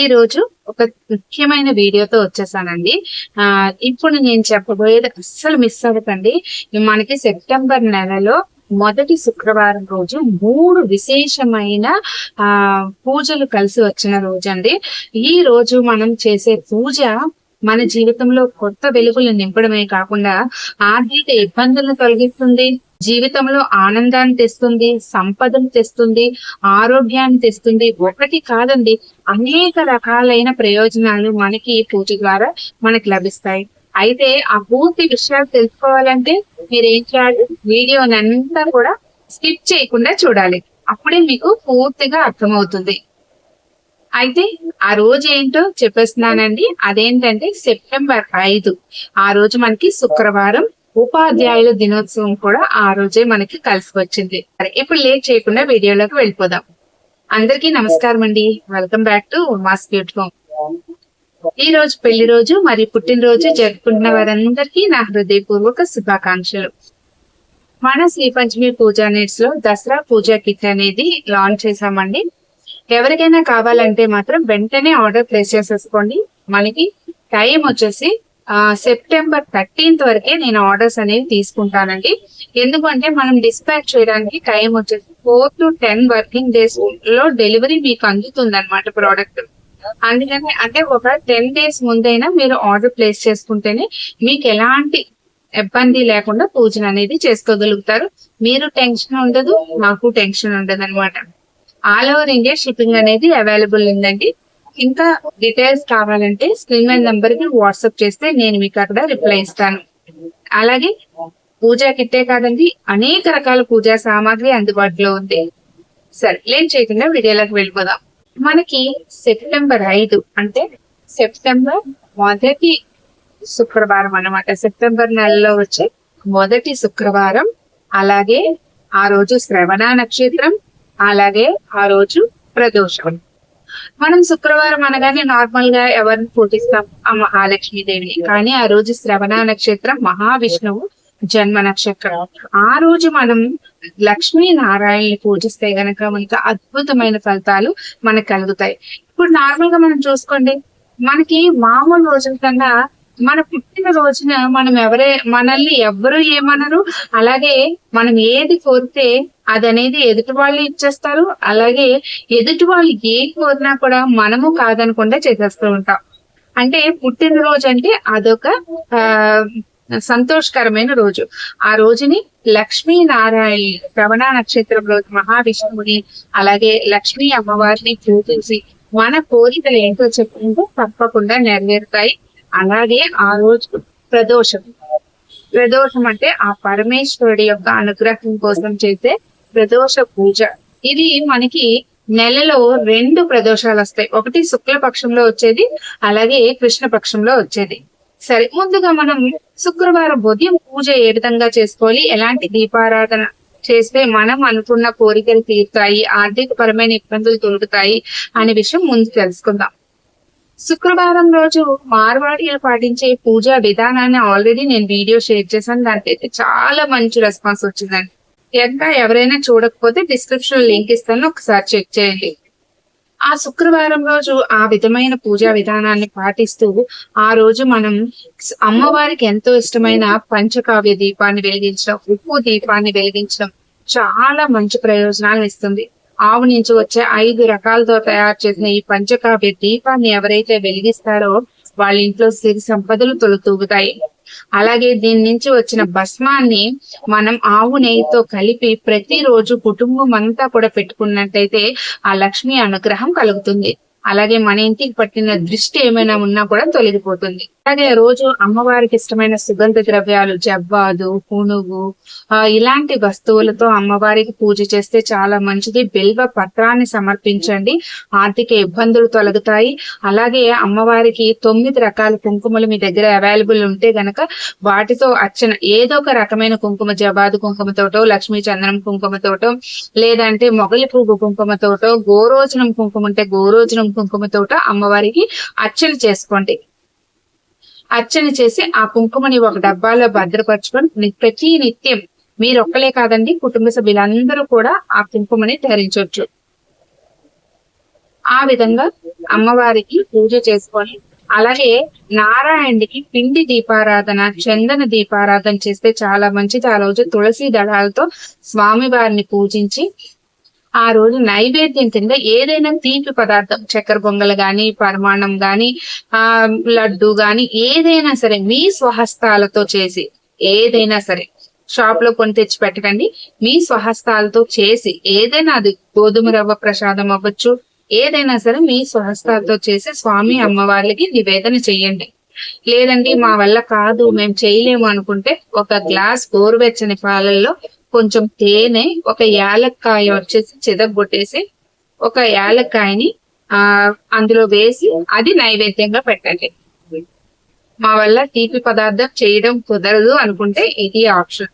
ఈ రోజు ఒక ముఖ్యమైన వీడియోతో వచ్చేసానండి. ఇప్పుడు నేను చెప్పబోయేది అస్సలు మిస్ అవ్వకండి. మనకి సెప్టెంబర్ నెలలో మొదటి శుక్రవారం రోజు 3 విశేషమైన పూజలు కలిసి వచ్చిన రోజండి. ఈ రోజు మనం చేసే పూజ మన జీవితంలో కొత్త వెలుగులు నింపడమే కాకుండా ఆర్థిక ఇబ్బందులను తొలగిస్తుంది, జీవితంలో ఆనందాన్ని తెస్తుంది, సంపదను తెస్తుంది, ఆరోగ్యాన్ని తెస్తుంది. ఒకటి కాదండి, అనేక రకాలైన ప్రయోజనాలు మనకి ఈ పూజ ద్వారా మనకి లభిస్తాయి. అయితే ఆ పూర్తి విషయాలు తెలుసుకోవాలంటే మీరేం చేయాలి, వీడియోనంతా కూడా స్కిప్ చేయకుండా చూడాలి. అప్పుడే మీకు పూర్తిగా అర్థమవుతుంది. అయితే ఆ రోజు ఏంటో చెప్పేస్తున్నానండి. అదేంటంటే సెప్టెంబర్ 5 ఆ రోజు మనకి శుక్రవారం, ఉపాధ్యాయుల దినోత్సవం కూడా ఆ రోజే మనకి కలిసి వచ్చింది. ఇప్పుడు లేట్ చేయకుండా వీడియోలోకి వెళ్ళిపోదాం. అందరికీ నమస్కారం అండి. Welcome back to mass beautiful. ఈ రోజు పెళ్లి రోజు మరియు పుట్టినరోజు జరుపుకుంటున్న వారందరికీ నా హృదయపూర్వక శుభాకాంక్షలు. మన శ్రీ పంచమి పూజా నెట్స్ లో దసరా పూజా కిట్ అనేది లాంచ్ చేశామండి. ఎవరికైనా కావాలంటే మాత్రం వెంటనే ఆర్డర్ ప్లేస్ చేసేసుకోండి. మనకి టైం వచ్చేసి సెప్టెంబర్ 13th వరకే నేను ఆర్డర్స్ అనేవి తీసుకుంటానండి. ఎందుకంటే మనం డిస్పాచ్ చేయడానికి టైం వచ్చేసి 4 to 10 వర్కింగ్ డేస్ లో డెలివరీ మీకు అందుతుంది అనమాట ప్రోడక్ట్. అందుకని అంటే ఒక 10 days ముందైనా మీరు ఆర్డర్ ప్లేస్ చేసుకుంటేనే మీకు ఎలాంటి ఇబ్బంది లేకుండా పూజను అనేది చేసుకోగలుగుతారు. మీరు టెన్షన్ ఉండదు, నాకు టెన్షన్ ఉండదు అనమాట. ఆల్ ఓవర్ ఇండియా షిప్పింగ్ అనేది అవైలబుల్ ఉందండి. ఇంకా డీటెయిల్స్ కావాలంటే స్క్రీన్ మీద నంబర్ కి వాట్సాప్ చేస్తే నేను మీకు అక్కడ రిప్లై ఇస్తాను. అలాగే పూజా కిట్టే కాదండి, అనేక రకాల పూజా సామాగ్రి అందుబాటులో ఉంది. సరే లేట్ చేయకుండా వీడియోలోకి వెళ్ళిపోదాం. మనకి సెప్టెంబర్ 5 అంటే సెప్టెంబర్ మొదటి శుక్రవారం అన్నమాట. సెప్టెంబర్ నెలలో వచ్చే మొదటి శుక్రవారం. అలాగే ఆ రోజు శ్రవణ నక్షత్రం, అలాగే ఆ రోజు ప్రదోషం. మనం శుక్రవారం అనగానే నార్మల్ గా ఎవరిని పూజిస్తాం? ఆ మహాలక్ష్మీదేవిని. కానీ ఆ రోజు శ్రవణ నక్షత్రం మహావిష్ణువు జన్మ నక్షత్రం. ఆ రోజు మనం లక్ష్మీ నారాయణని పూజిస్తే గనక మనకి అద్భుతమైన ఫలితాలు మనకు కలుగుతాయి. ఇప్పుడు నార్మల్ గా మనం చూసుకోండి, మనకి మామూలు రోజుల కన్నా మన పుట్టిన రోజున మనల్ని ఎవరు ఏమనరు. అలాగే మనం ఏది కోరితే అదనేది ఎదుటి వాళ్ళు ఇచ్చేస్తారు. అలాగే ఎదుటి వాళ్ళు ఏం కోరినా కూడా మనము కాదనకుండా చేసేస్తూ ఉంటాం. అంటే పుట్టినరోజు అంటే అదొక సంతోషకరమైన రోజు. ఆ రోజుని లక్ష్మీ నారాయణ శ్రవణ నక్షత్రం రోజు మహావిష్ణువుని అలాగే లక్ష్మీ అమ్మవారిని పూజించి మన కోరికలు ఏంటో చెప్పుకుంటూ తప్పకుండా నెరవేరుతాయి. అలాగే ఆ రోజు ప్రదోషం. ప్రదోషం అంటే ఆ పరమేశ్వరుడి యొక్క అనుగ్రహం కోసం చేసే ప్రదోష పూజ. ఇది మనకి నెలలో 2 ప్రదోషాలు వస్తాయి. ఒకటి శుక్లపక్షంలో వచ్చేది, అలాగే కృష్ణపక్షంలో వచ్చేది. సరే, ముందుగా మనం శుక్రవారం ఉదయం పూజ ఏ విధంగా చేసుకోవాలి, ఎలాంటి దీపారాధన చేస్తే మనం అనుకున్న కోరికలు తీరుతాయి, ఆర్థిక పరమైన ఇబ్బందులు తొలుగుతాయి అనే విషయం ముందు తెలుసుకుందాం. శుక్రవారం రోజు మార్వాడీలు పాటించే పూజా విధానాన్ని ఆల్రెడీ నేను వీడియో షేర్ చేశాను. దానికైతే చాలా మంచి రెస్పాన్స్ వచ్చిందండి. ఇంకా ఎవరైనా చూడకపోతే డిస్క్రిప్షన్ లింక్ ఇస్తాను, ఒకసారి చెక్ చేయండి. ఆ శుక్రవారం రోజు ఆ విధమైన పూజా విధానాన్ని పాటిస్తూ ఆ రోజు మనం అమ్మవారికి ఎంతో ఇష్టమైన పంచకావ్య దీపాన్ని వెలిగించడం, ఉప్పు దీపాన్ని వెలిగించడం చాలా మంచి ప్రయోజనాలను ఇస్తుంది. ఆవు నుంచి వచ్చే 5 రకాలతో తయారు చేసిన ఈ పంచకావ్య దీపాన్ని ఎవరైతే వెలిగిస్తారో వాళ్ళ ఇంట్లో సిరి సంపదలు తొలతూగుతాయి. అలాగే దీని నుంచి వచ్చిన భస్మాన్ని మనం ఆవు నెయ్యితో కలిపి ప్రతిరోజు కుటుంబం అంతా కూడా పెట్టుకున్నట్టయితే ఆ లక్ష్మి అనుగ్రహం కలుగుతుంది. అలాగే మన ఇంటికి పట్టిన దృష్టి ఏమైనా ఉన్నా కూడా తొలగిపోతుంది. అలాగే రోజు అమ్మవారికి ఇష్టమైన సుగంధ ద్రవ్యాలు, జవ్వాదు, పునుగు ఇలాంటి వస్తువులతో అమ్మవారికి పూజ చేస్తే చాలా మంచిది. బిల్వ పత్రాన్ని సమర్పించండి, ఆర్థిక ఇబ్బందులు తొలగుతాయి. అలాగే అమ్మవారికి 9 రకాల కుంకుమలు మీ దగ్గర అవైలబుల్ ఉంటే గనక వాటితో అర్చన, ఏదో ఒక రకమైన కుంకుమ, జవాదు కుంకుమతోటో, లక్ష్మీ చందనం కుంకుమతోటో, లేదంటే మొగలి పువ్వు కుంకుమతోటో, గోరోచనం కుంకుమ ఉంటే గోరోచనం కుంకుమతోటో అమ్మవారికి అర్చన చేసుకోండి. అర్చన చేసి ఆ కుంకుమని ఒక డబ్బాలో భద్రపరచుకొని ప్రతి నిత్యం మీరొక్కలే కాదండి, కుటుంబ సభ్యులందరూ కూడా ఆ కుంకుమని ధరించవచ్చు. ఆ విధంగా అమ్మవారికి పూజ చేసుకొని, అలాగే నారాయణుడికి పిండి దీపారాధన, చందన దీపారాధన చేస్తే చాలా మంచిది. ఆ రోజు తులసి దళాలతో స్వామి వారిని పూజించి ఆ రోజు నైవేద్యం కింద ఏదైనా తీపి పదార్థం, చక్కెర పొంగల్ గాని, పరమాన్నం గాని, లడ్డు గాని ఏదైనా సరే మీ స్వహస్తాలతో చేసి, ఏదైనా సరే షాప్ లో కొని తెచ్చి పెట్టకండి. మీ స్వహస్తాలతో చేసి, ఏదైనా అది గోధుమ రవ్వ ప్రసాదం అవ్వచ్చు, ఏదైనా సరే మీ స్వహస్తాలతో చేసి స్వామి అమ్మవార్లకి నివేదన చెయ్యండి. లేదండి మా వల్ల కాదు, మేము చేయలేము అనుకుంటే ఒక గ్లాస్ గోరువెచ్చని పాలల్లో కొంచెం తేనె, ఒక యాలక్కాయ వచ్చేసి చెదగొట్టేసి ఒక యాలక్కాయని అందులో వేసి అది నైవేద్యంగా పెట్టండి. మా వల్ల తీపి పదార్థం చేయడం కుదరదు అనుకుంటే ఇది ఆప్షన్.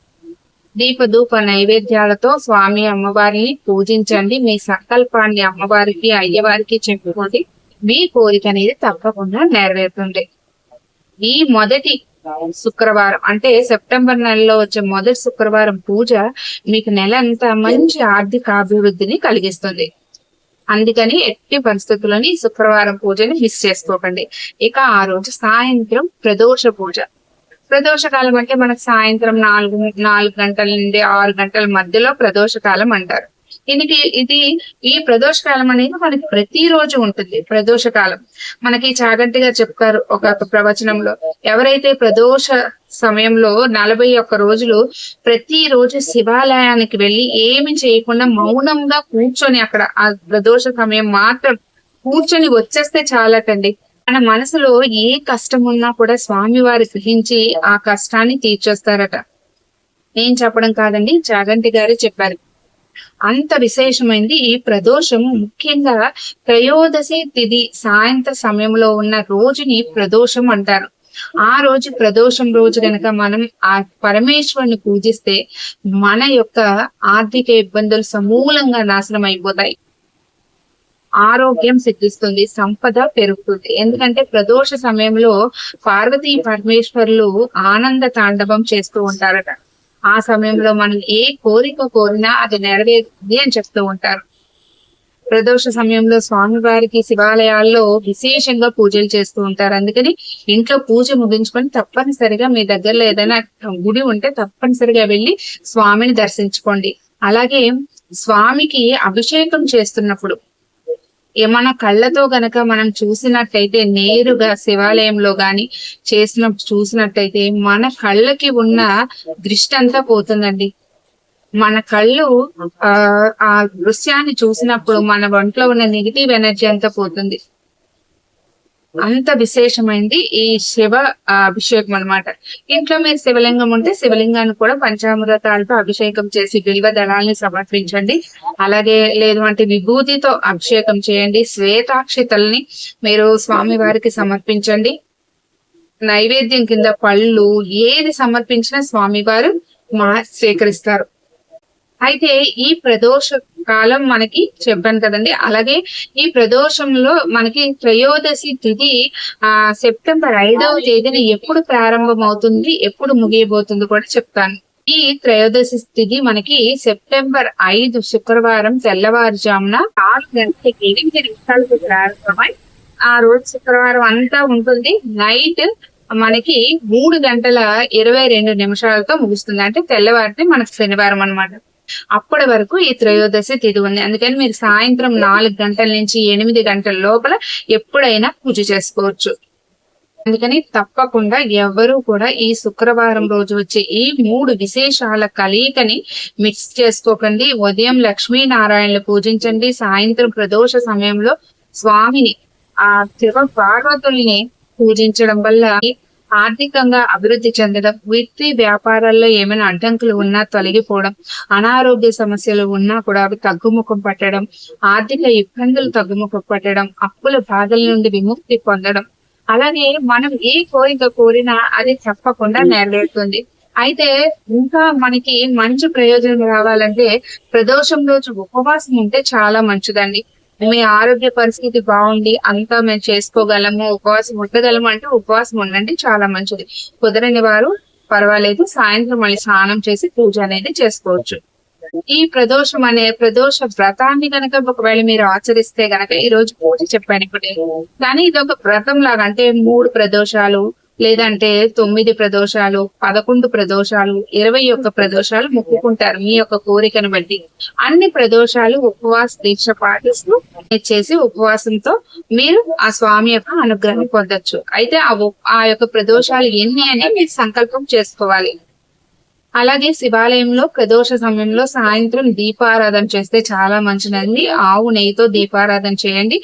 దీపధూప నైవేద్యాలతో స్వామి అమ్మవారిని పూజించండి. మీ సంకల్పాన్ని అమ్మవారికి, అయ్యవారికి చెప్పుకోండి. మీ కోరిక అనేది తప్పకుండా నెరవేరుతుంది. ఈ మొదటి శుక్రవారం అంటే సెప్టెంబర్ నెలలో వచ్చే మొదటి శుక్రవారం పూజ మీకు నెల అంతా మంచి ఆర్థిక అభివృద్ధిని కలిగిస్తుంది. అందుకని ఎట్టి పరిస్థితుల్లోని శుక్రవారం పూజని మిస్ చేసుకోకండి. ఇక ఆ రోజు సాయంత్రం ప్రదోష పూజ. ప్రదోష కాలం అంటే మనకు సాయంత్రం 4 గంటల నుండి 6 గంటల మధ్యలో ప్రదోష కాలం అంటారు. ఇది ఈ ప్రదోష కాలం అనేది మనకి ప్రతిరోజు ఉంటుంది. ప్రదోష కాలం మనకి చాగంటిగా చెప్తారు ఒక ప్రవచనంలో, ఎవరైతే ప్రదోష సమయంలో 41 రోజులు ప్రతిరోజు శివాలయానికి వెళ్ళి ఏమి చేయకుండా మౌనంగా కూర్చొని అక్కడ ఆ ప్రదోష సమయం మాత్రం కూర్చొని వచ్చేస్తే చాలటండి. మన మనసులో ఏ కష్టం ఉన్నా కూడా స్వామివారి గ్రహించి ఆ కష్టాన్ని తీర్చేస్తారట. నేను చెప్పడం కాదండి, చాగంటి గారే చెప్పారు. అంత విశేషమైంది ఈ ప్రదోషం. ముఖ్యంగా త్రయోదశి తిథి సాయంత్ర సమయంలో ఉన్న రోజుని ప్రదోషం అంటారు. ఆ రోజు ప్రదోషం రోజు గనక మనం ఆ పరమేశ్వరుని పూజిస్తే మన యొక్క ఆర్థిక ఇబ్బందులు సమూలంగా నాశనం అయిపోతాయి. ఆరోగ్యం సిద్ధిస్తుంది, సంపద పెరుగుతుంది. ఎందుకంటే ప్రదోష సమయంలో పార్వతీ పరమేశ్వరులు ఆనంద తాండవం చేస్తూ ఉంటారట. ఆ సమయంలో మనం ఏ కోరిక కోరినా అది నెరవేరుతుంది అని చెప్తూ ఉంటారు. ప్రదోష సమయంలో స్వామివారికి శివాలయాల్లో విశేషంగా పూజలు చేస్తూ ఉంటారు. అందుకని ఇంట్లో పూజ ముగించుకొని తప్పనిసరిగా మీ దగ్గరలో ఏదైనా గుడి ఉంటే తప్పనిసరిగా వెళ్ళి స్వామిని దర్శించుకోండి. అలాగే స్వామికి అభిషేకం చేస్తున్నప్పుడు మన కళ్ళతో గనక మనం చూసినట్టయితే, నేరుగా శివాలయంలో గాని చూసినట్టయితే మన కళ్ళకి ఉన్న దృష్టి అంతా పోతుందండి. మన కళ్ళు ఆ దృశ్యాన్ని చూసినప్పుడు మన ఒంట్లో ఉన్న నెగిటివ్ ఎనర్జీ అంతా పోతుంది. అంత విశేషమైంది ఈ శివ అభిషేకం అన్నమాట. ఇంట్లో మీరు శివలింగం ఉంటే శివలింగాన్ని కూడా పంచామృతాలతో అభిషేకం చేసి బిల్వ దళాలని సమర్పించండి. అలాగే లేదు అంటే విభూతితో అభిషేకం చేయండి. శ్వేతాక్షితల్ని మీరు స్వామి వారికి సమర్పించండి. నైవేద్యం కింద పళ్ళు ఏది సమర్పించినా స్వామి వారు స్వీకరిస్తారు. అయితే ఈ ప్రదోష కాలం మనకి చెప్పాను కదండి. అలాగే ఈ ప్రదోషంలో మనకి త్రయోదశి తిథి సెప్టెంబర్ 5వ తేదీన ఎప్పుడు ప్రారంభం అవుతుంది, ఎప్పుడు ముగియబోతుంది కూడా చెప్తాను. ఈ త్రయోదశి తిథి మనకి సెప్టెంబర్ 5 శుక్రవారం తెల్లవారుజామున 4 గంటలకి 8 నిమిషాలకు ప్రారంభమై ఆ రోజు శుక్రవారం అంతా ఉంటుంది. నైట్ మనకి 3 గంటల 22 నిమిషాలతో ముగుస్తుంది. అంటే తెల్లవారితే మనకి శనివారం అన్నమాట. అప్పటి వరకు ఈ త్రయోదశి తిథి ఉంది. అందుకని మీరు సాయంత్రం 4 గంటల నుంచి 8 గంటల లోపల ఎప్పుడైనా పూజ చేసుకోవచ్చు. అందుకని తప్పకుండా ఎవరు కూడా ఈ శుక్రవారం రోజు వచ్చే ఈ 3 విశేషాల కలయికని మిక్స్ చేసుకోకండి. ఉదయం లక్ష్మీనారాయణలు పూజించండి. సాయంత్రం ప్రదోష సమయంలో స్వామిని శివ పార్వతుల్ని పూజించడం వల్ల ఆర్థికంగా అభివృద్ధి చెందడం, వృత్తి వ్యాపారాల్లో ఏమైనా అడ్డంకులు ఉన్నా తొలగిపోవడం, అనారోగ్య సమస్యలు ఉన్నా కూడా అవి తగ్గుముఖం పట్టడం, ఆర్థిక ఇబ్బందులు తగ్గుముఖం పట్టడం, అప్పుల బాధల నుండి విముక్తి పొందడం, అలాగే మనం ఏ కోరిక కోరినా అది తప్పకుండా నెరవేరుతుంది. అయితే ఇంకా మనకి మంచి ప్రయోజనం రావాలంటే ప్రదోషం రోజు ఉపవాసం ఉంటే చాలా మంచిదండి. మీ ఆరోగ్య పరిస్థితి బాగుండి అంతా మేము చేసుకోగలము, ఉపవాసం ఉండగలము అంటే ఉపవాసం ఉండండి, చాలా మంచిది. కుదరని వారు పర్వాలేదు, సాయంత్రం మళ్ళీ స్నానం చేసి పూజ అనేది చేసుకోవచ్చు. ఈ ప్రదోష వ్రతాన్ని గనక ఒకవేళ మీరు ఆచరిస్తే గనక ఈ రోజు పూజ చెప్పాను ఇప్పుడే, కానీ ఇది ఒక వ్రతం లాగా, అంటే 3 ప్రదోషాలు లేదంటే 9 ప్రదోషాలు, 11 ప్రదోషాలు, 21 ప్రదోషాలు మొక్కుకుంటారు మీ యొక్క కోరికను బట్టి. అన్ని ప్రదోషాలు ఉపవాస దీక్ష పాటిస్తూ చేసి ఉపవాసంతో మీరు ఆ స్వామి యొక్క అనుగ్రహం పొందొచ్చు. అయితే ఆ యొక్క ప్రదోషాలు ఎన్ని అని మీరు సంకల్పం చేసుకోవాలి. అలాగే శివాలయంలో ప్రదోష సమయంలో సాయంత్రం దీపారాధన చేస్తే చాలా మంచిదండి. ఆవు నెయ్యితో దీపారాధన చేయండి.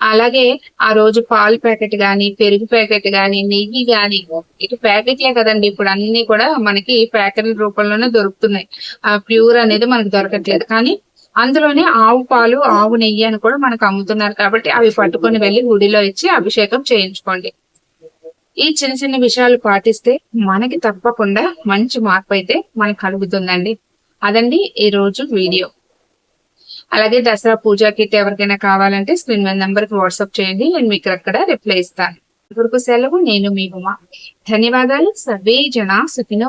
అలాగే ఆ రోజు పాలు ప్యాకెట్ గాని, పెరుగు ప్యాకెట్ గాని, నెయ్యి గాని, ఇటు ప్యాకెట్లే కదండి, ఇప్పుడు అన్ని కూడా మనకి ప్యాకెట్ల రూపంలోనే దొరుకుతున్నాయి. ఆ ప్యూర్ అనేది మనకు దొరకట్లేదు, కానీ అందులోనే ఆవు పాలు, ఆవు నెయ్యి అని కూడా మనకు అమ్ముతున్నారు. కాబట్టి అవి పట్టుకొని వెళ్ళి గుడిలో ఇచ్చి అభిషేకం చేయించుకోండి. ఈ చిన్న చిన్న విషయాలు పాటిస్తే మనకి తప్పకుండా మంచి మార్పు అయితే మనకు కలుగుతుందండి. అదండి ఈ రోజు వీడియో. అలాగే దసరా పూజా కిట్ ఎవరికైనా కావాలంటే స్క్రీన్ మీద నంబర్ కి వాట్సాప్ చేయండి, నేను మీకు అక్కడ రిప్లై ఇస్తాను. ఇప్పటికు సెలవు. నేను మీ ఉమా. ధన్యవాదాలు. సర్వే జనా సుఖినో